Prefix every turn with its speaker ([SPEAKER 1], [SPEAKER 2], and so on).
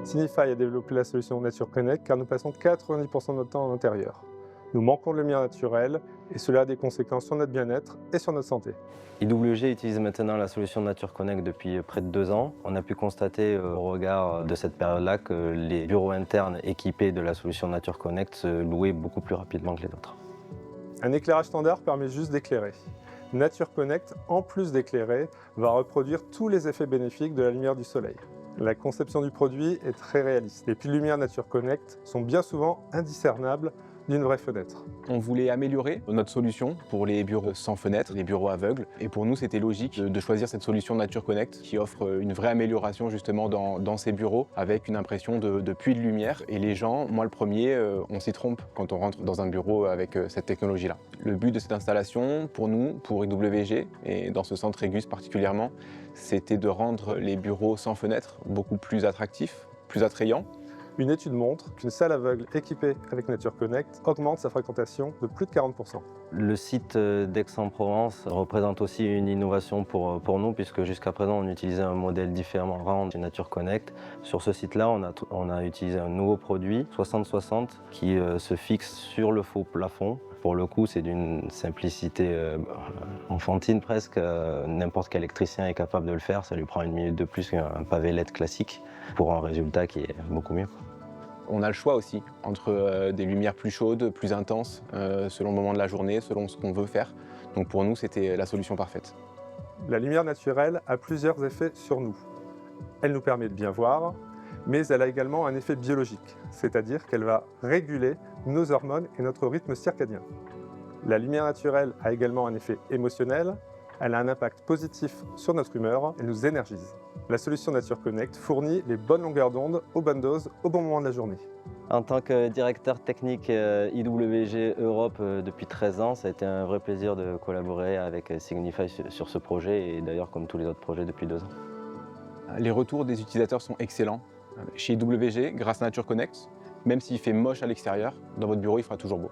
[SPEAKER 1] Signify a développé la solution Nature Connect car nous passons 90% de notre temps en intérieur. Nous manquons de lumière naturelle et cela a des conséquences sur notre bien-être et sur notre santé.
[SPEAKER 2] IWG utilise maintenant la solution Nature Connect depuis près de 2 ans. On a pu constater au regard de cette période-là que les bureaux internes équipés de la solution Nature Connect se louaient beaucoup plus rapidement que les autres.
[SPEAKER 1] Un éclairage standard permet juste d'éclairer. Nature Connect, en plus d'éclairer, va reproduire tous les effets bénéfiques de la lumière du soleil. La conception du produit est très réaliste. Les piles lumière Nature Connect sont bien souvent indiscernables d'une vraie fenêtre.
[SPEAKER 3] On voulait améliorer notre solution pour les bureaux sans fenêtre, les bureaux aveugles. Et pour nous, c'était logique de choisir cette solution Nature Connect qui offre une vraie amélioration justement dans ces bureaux avec une impression de puits de lumière. Et les gens, moi le premier, on s'y trompe quand on rentre dans un bureau avec cette technologie-là. Le but de cette installation, pour nous, pour IWG, et dans ce centre Régus particulièrement, c'était de rendre les bureaux sans fenêtre beaucoup plus attractifs, plus attrayants.
[SPEAKER 1] Une étude montre qu'une salle aveugle équipée avec Nature Connect augmente sa fréquentation de plus de 40%.
[SPEAKER 2] Le site d'Aix-en-Provence représente aussi une innovation pour nous, puisque jusqu'à présent on utilisait un modèle différent du Nature Connect. Sur ce site-là, on a utilisé un nouveau produit, 60-60, qui se fixe sur le faux plafond. Pour le coup, c'est d'une simplicité enfantine presque. N'importe quel électricien est capable de le faire. Ça lui prend 1 minute de plus qu'un pavé LED classique pour un résultat qui est beaucoup mieux.
[SPEAKER 3] On a le choix aussi entre des lumières plus chaudes, plus intenses, selon le moment de la journée, selon ce qu'on veut faire. Donc pour nous, c'était la solution parfaite.
[SPEAKER 1] La lumière naturelle a plusieurs effets sur nous. Elle nous permet de bien voir, mais elle a également un effet biologique, c'est-à-dire qu'elle va réguler nos hormones et notre rythme circadien. La lumière naturelle a également un effet émotionnel, elle a un impact positif sur notre humeur et nous énergise. La solution Nature Connect fournit les bonnes longueurs d'onde aux bonnes doses au bon moment de la journée.
[SPEAKER 2] En tant que directeur technique IWG Europe depuis 13 ans, ça a été un vrai plaisir de collaborer avec Signify sur ce projet et d'ailleurs comme tous les autres projets depuis 2 ans.
[SPEAKER 3] Les retours des utilisateurs sont excellents. Chez IWG, grâce à Nature Connect, même s'il fait moche à l'extérieur, dans votre bureau, il fera toujours beau.